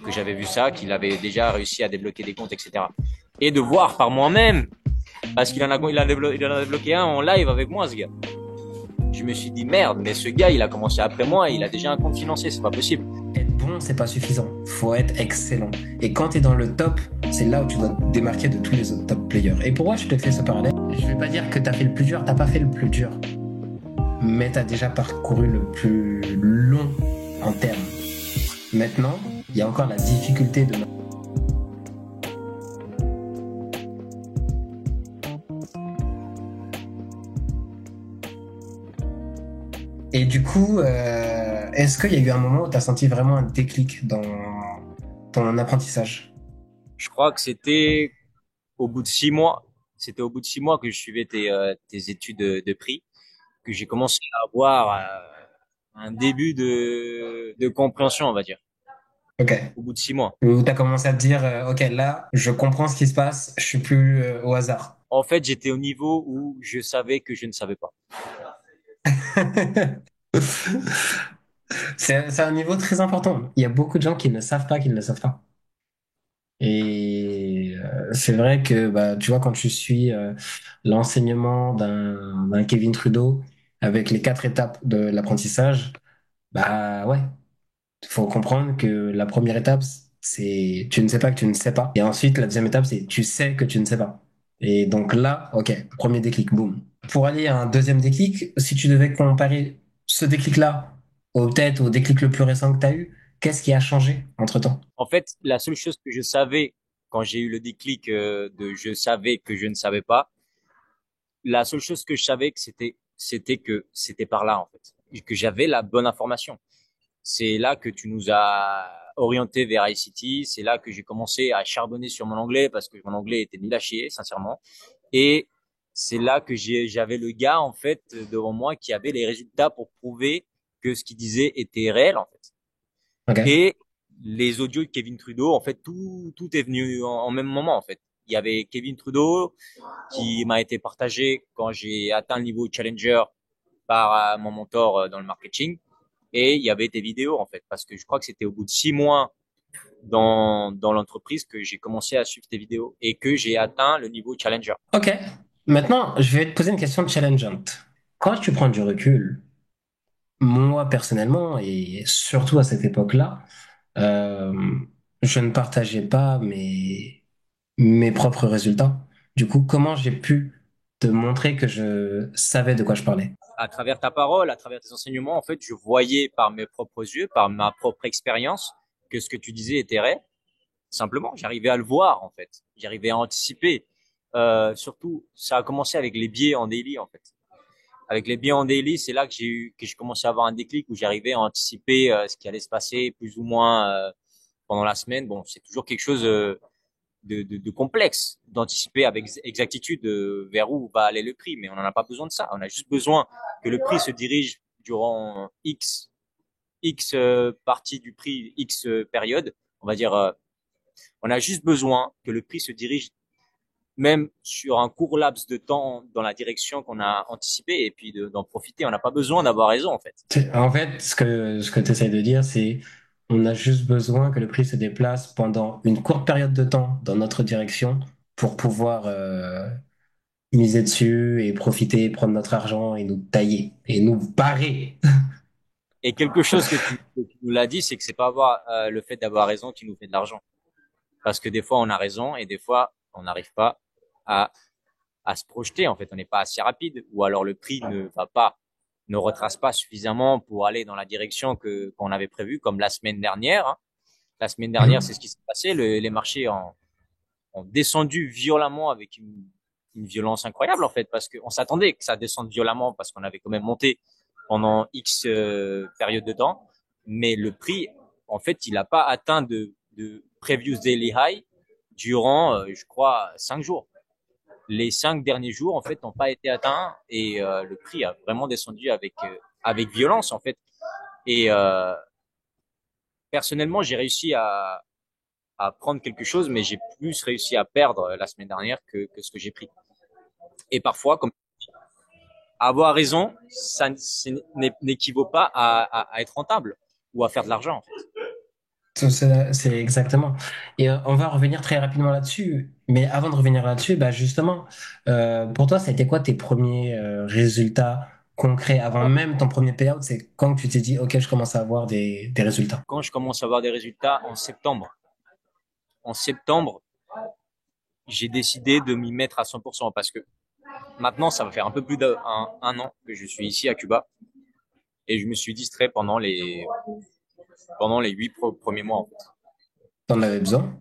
que j'avais vu ça, qu'il avait déjà réussi à débloquer des comptes, etc. Et de voir par moi-même, parce il en a débloqué un en live avec moi, ce gars. Je me suis dit, merde, mais ce gars, il a commencé après moi et il a déjà un compte financier, c'est pas possible. Être bon, c'est pas suffisant. Faut être excellent. Et quand tu es dans le top, c'est là où tu dois te démarquer de tous les autres top players. Et pourquoi je te fais ce parallèle? Je vais pas dire que t'as fait le plus dur, t'as pas fait le plus dur. Mais t'as déjà parcouru le plus long en termes. Maintenant, il y a encore la difficulté de... Et du coup, est-ce qu'il y a eu un moment où tu as senti vraiment un déclic dans ton apprentissage? Je crois que c'était au bout de 6 mois. C'était au bout de 6 mois que je suivais tes études de prix, que j'ai commencé à avoir un début de compréhension, on va dire, Ok. au bout de 6 mois. Où tu as commencé à te dire, ok, là, je comprends ce qui se passe, je suis plus au hasard. En fait, j'étais au niveau où je savais que je ne savais pas. C'est un niveau très important. Il y a beaucoup de gens qui ne savent pas qu'ils ne savent pas. Et c'est vrai que bah, tu vois, quand tu suis l'enseignement d'un Kevin Trudeau avec les 4 étapes de l'apprentissage, bah ouais, il faut comprendre que la première étape, c'est tu ne sais pas que tu ne sais pas. Et ensuite, la deuxième étape, c'est tu sais que tu ne sais pas. Et donc là, ok, premier déclic, boum. Pour aller à un deuxième déclic, si tu devais comparer ce déclic-là peut-être au déclic le plus récent que tu as eu, qu'est-ce qui a changé entre-temps? En fait, la seule chose que je savais quand j'ai eu le déclic de je savais que je ne savais pas, la seule chose que je savais que c'était que c'était par là en fait, et que j'avais la bonne information. C'est là que tu nous as orienté vers ICT. C'est là que j'ai commencé à charbonner sur mon anglais parce que mon anglais était nul à chier, sincèrement. Et c'est là que j'avais le gars, en fait, devant moi qui avait les résultats pour prouver que ce qu'il disait était réel, en fait. Ok. Et les audios de Kevin Trudeau, en fait, tout est venu en même moment, en fait. Il y avait Kevin Trudeau qui m'a été partagé quand j'ai atteint le niveau challenger par mon mentor dans le marketing. Et il y avait des vidéos, en fait, parce que je crois que c'était au bout de 6 mois dans l'entreprise que j'ai commencé à suivre tes vidéos et que j'ai atteint le niveau challenger. Ok. Maintenant, je vais te poser une question challengeante. Quand tu prends du recul, moi personnellement, et surtout à cette époque-là, euh, je ne partageais pas mes propres résultats. Du coup, comment j'ai pu te montrer que je savais de quoi je parlais? À travers ta parole, à travers tes enseignements, en fait, je voyais par mes propres yeux, par ma propre expérience, que ce que tu disais était vrai. Simplement, j'arrivais à le voir, en fait. J'arrivais à anticiper. Surtout, ça a commencé avec les biais en daily, en fait. Avec les biais en daily, c'est là que j'ai commencé à avoir un déclic où j'arrivais à anticiper ce qui allait se passer plus ou moins pendant la semaine. Bon, c'est toujours quelque chose de complexe d'anticiper avec exactitude vers où va aller le prix, mais on n'en a pas besoin de ça. On a juste besoin que le prix se dirige durant X partie du prix, X période. On va dire, on a juste besoin que le prix se dirige même sur un court laps de temps dans la direction qu'on a anticipé et puis d'en profiter. On n'a pas besoin d'avoir raison en fait. En fait, ce que tu essayes de dire, c'est on a juste besoin que le prix se déplace pendant une courte période de temps dans notre direction pour pouvoir miser dessus et profiter, prendre notre argent et nous tailler et nous barrer. Et quelque chose que tu nous l'as dit, c'est que c'est pas avoir le fait d'avoir raison qui nous fait de l'argent. Parce que des fois on a raison et des fois on n'arrive pas à, à se projeter. En fait, on n'est pas assez rapide ou alors le prix ne retrace pas suffisamment pour aller dans la direction que qu'on avait prévu, comme la semaine dernière. Hein. La semaine dernière, c'est ce Mhm. qui s'est passé. Les marchés ont descendu violemment avec une violence incroyable en fait, parce qu'on s'attendait que ça descende violemment parce qu'on avait quand même monté pendant X période de temps, mais le prix, en fait, il n'a pas atteint de previous daily high durant, je crois, 5 jours. Les 5 derniers jours, en fait, n'ont pas été atteints et le prix a vraiment descendu avec violence, en fait. Et personnellement, j'ai réussi à prendre quelque chose, mais j'ai plus réussi à perdre la semaine dernière que ce que j'ai pris. Et parfois, comme avoir raison, ça n'équivaut pas à être rentable ou à faire de l'argent. En fait. C'est exactement. Et on va revenir très rapidement là-dessus. Mais avant de revenir là-dessus, bah justement, pour toi, ça a été quoi tes premiers résultats concrets avant même ton premier payout? C'est quand tu t'es dit, OK, je commence à avoir des résultats. Quand je commence à avoir des résultats en septembre, en septembre, j'ai décidé de m'y mettre à 100% parce que maintenant, ça va faire un peu plus d'un an que je suis ici à Cuba et je me suis distrait pendant les 8 premiers mois, en fait. T'en avais besoin?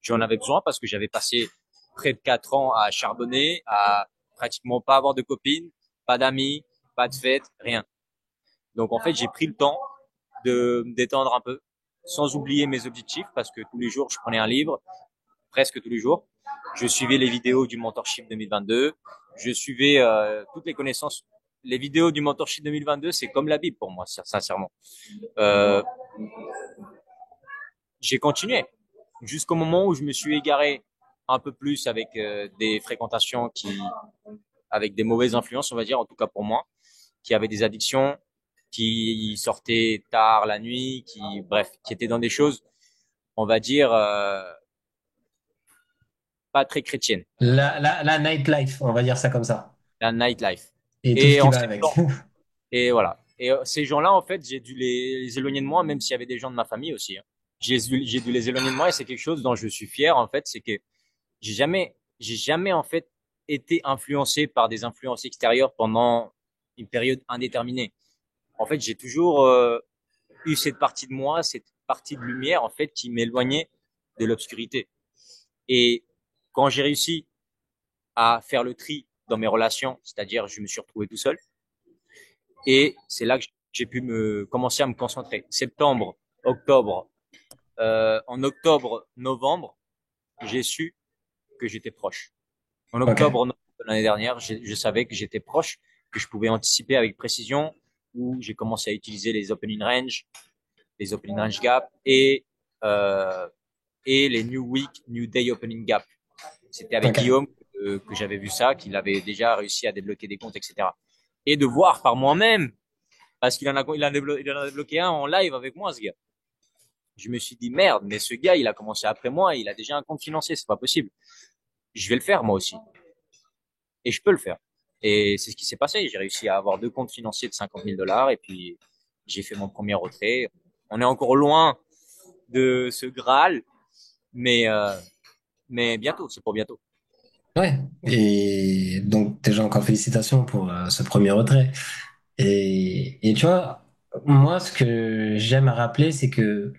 J'en avais besoin parce que j'avais passé près de 4 ans à charbonner, à pratiquement pas avoir de copines, pas d'amis, pas de fêtes, rien. Donc en fait, j'ai pris le temps de me détendre un peu, sans oublier mes objectifs, parce que tous les jours, je prenais un livre, presque tous les jours. Je suivais les vidéos du Mentorship 2022. Je suivais toutes les connaissances. Les vidéos du Mentorship 2022, c'est comme la Bible pour moi, sincèrement. Euh, j'ai continué jusqu'au moment où je me suis égaré un peu plus avec des fréquentations avec des mauvaises influences, on va dire, en tout cas pour moi, qui avaient des addictions, qui sortaient tard la nuit, bref, qui étaient dans des choses, on va dire, pas très chrétiennes, La nightlife, on va dire ça comme ça. la nightlife. Et tout ce Et qui en va avec. septembre, et voilà. Et ces gens-là, en fait, j'ai dû les éloigner de moi, même s'il y avait des gens de ma famille aussi, hein. J'ai dû les éloigner de moi et c'est quelque chose dont je suis fier, en fait, c'est que j'ai jamais, en fait, été influencé par des influences extérieures pendant une période indéterminée. En fait, j'ai toujours eu cette partie de moi, cette partie de lumière, en fait, qui m'éloignait de l'obscurité. Et quand j'ai réussi à faire le tri dans mes relations, c'est-à-dire je me suis retrouvé tout seul, et c'est là que j'ai pu me commencer à me concentrer. Septembre, octobre, en octobre, novembre, j'ai su que j'étais proche. En OK. octobre, novembre de l'année dernière, je savais que j'étais proche, que je pouvais anticiper avec précision, où j'ai commencé à utiliser les opening range gap euh, et les new week, new day opening gap. C'était avec OK. Guillaume que j'avais vu ça, qu'il avait déjà réussi à débloquer des comptes, etc. Et de voir par moi-même, parce il en a débloqué un en live avec moi, ce gars. Je me suis dit, merde, mais ce gars, il a commencé après moi, il a déjà un compte financier, c'est pas possible. Je vais le faire, moi aussi. Et je peux le faire. Et c'est ce qui s'est passé. J'ai réussi à avoir 2 comptes financiers de 50 000 $ et puis j'ai fait mon premier retrait. On est encore loin de ce Graal, mais, euh, mais bientôt, c'est pour bientôt. Ouais. Et donc, déjà encore félicitations pour ce premier retrait. Et tu vois, moi, ce que j'aime à rappeler, c'est que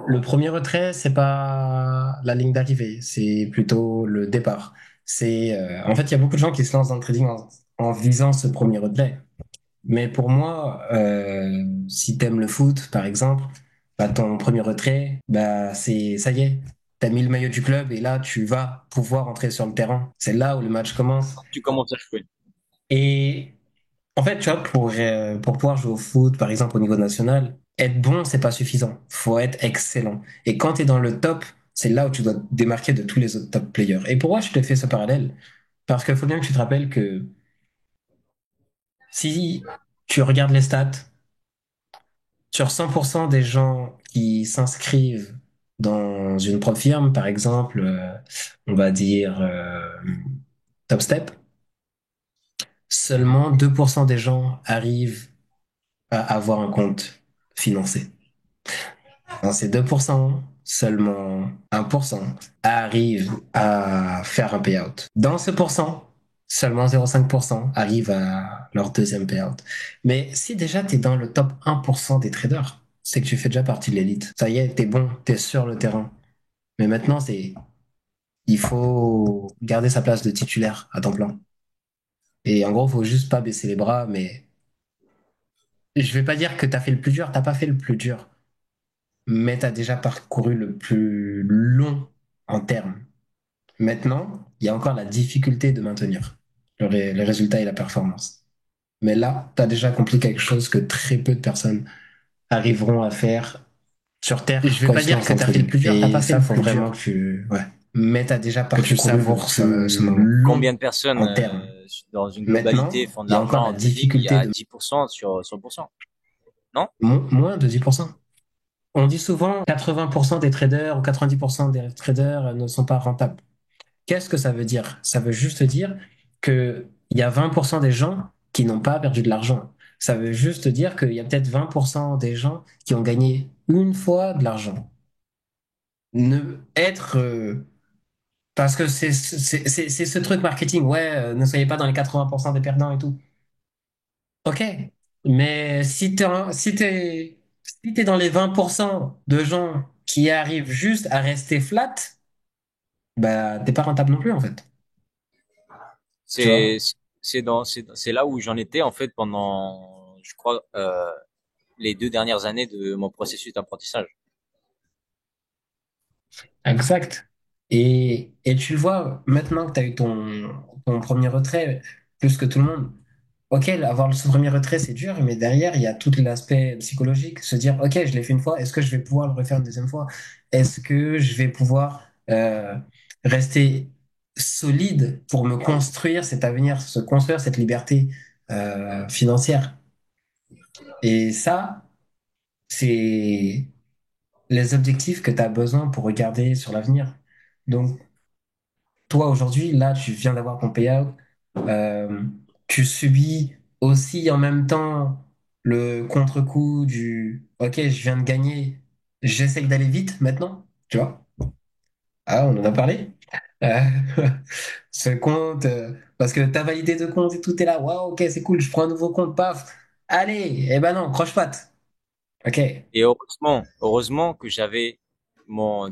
le premier retrait, c'est pas la ligne d'arrivée, c'est plutôt le départ. En fait, il y a beaucoup de gens qui se lancent dans le trading en visant ce premier retrait. Mais pour moi, si t'aimes le foot, par exemple, bah, ton premier retrait, bah, ça y est, t'as mis le maillot du club et là, tu vas pouvoir entrer sur le terrain. C'est là où le match commence. Tu commences à jouer. Et en fait, tu vois, pour pouvoir jouer au foot, par exemple, au niveau national, être bon, c'est pas suffisant. Faut être excellent. Et quand t'es dans le top, c'est là où tu dois te démarquer de tous les autres top players. Et pourquoi je te fais ce parallèle? Parce qu'il faut bien que tu te rappelles que si tu regardes les stats, sur 100% des gens qui s'inscrivent dans une propre firme, par exemple, on va dire Top Step, seulement 2% des gens arrivent à avoir un compte financé. Dans ces 2%, seulement 1% arrivent à faire un payout. Dans ce pourcent, seulement 0,5% arrivent à leur deuxième payout. Mais si déjà tu es dans le top 1% des traders, c'est que tu fais déjà partie de l'élite. Ça y est, t'es bon, t'es sur le terrain. Mais maintenant, il faut garder sa place de titulaire à temps plein. Et en gros, faut juste pas baisser les bras, mais je vais pas dire que t'as fait le plus dur, t'as pas fait le plus dur. Mais tu as déjà parcouru le plus long en termes. Maintenant, il y a encore la difficulté de maintenir les résultats et la performance. Mais là, tu as déjà accompli quelque chose que très peu de personnes arriveront à faire sur Terre Je vais quand ils pas se dire lancent que dans le t'as fait le trading. plus dur, t'as Et pas fait ça, le faut plus vraiment dur, que ouais. Mais tu as déjà que tu parcouru savoures ce le moment. long Combien de personnes, en termes. dans une globalité, Maintenant, font de il y a encore l'argent la en trading? Il y difficulté a de 10% sur 100%. Non? moins de 10%. On dit souvent 80% des traders ou 90% des traders ne sont pas rentables. Qu'est-ce que ça veut dire? Ça veut juste dire que il y a 20% des gens qui n'ont pas perdu de l'argent. Ça veut juste dire qu'il y a peut-être 20% des gens qui ont gagné une fois de l'argent. Ne être parce que c'est ce truc marketing, ouais, ne soyez pas dans les 80% des perdants et tout. Ok, mais si t'es dans les 20% de gens qui arrivent juste à rester flat, bah t'es pas rentable non plus en fait. Tu C'est, vois? c'est là où j'en étais, en fait, pendant, je crois, les 2 dernières années de mon processus d'apprentissage. Exact. Et tu vois, maintenant que tu as eu ton premier retrait, plus que tout le monde, ok, avoir ce premier retrait, c'est dur, mais derrière, il y a tout l'aspect psychologique. Se dire, ok, je l'ai fait une fois, est-ce que je vais pouvoir le refaire une deuxième fois? Est-ce que je vais pouvoir rester solide pour me construire cet avenir, se construire cette liberté financière? Et ça, c'est les objectifs que tu as besoin pour regarder sur l'avenir. Donc, toi, aujourd'hui, là, tu viens d'avoir ton payout. Euh, Tu subis aussi en même temps le contre-coup du OK, je viens de gagner, j'essaye d'aller vite maintenant, tu vois? Ah, on en a parlé. Euh, Ce compte, parce que tu as validé deux comptes et tout est là. Waouh, OK, c'est cool, je prends un nouveau compte, paf. Allez, eh ben non, croche-patte. OK. Et heureusement que j'avais mon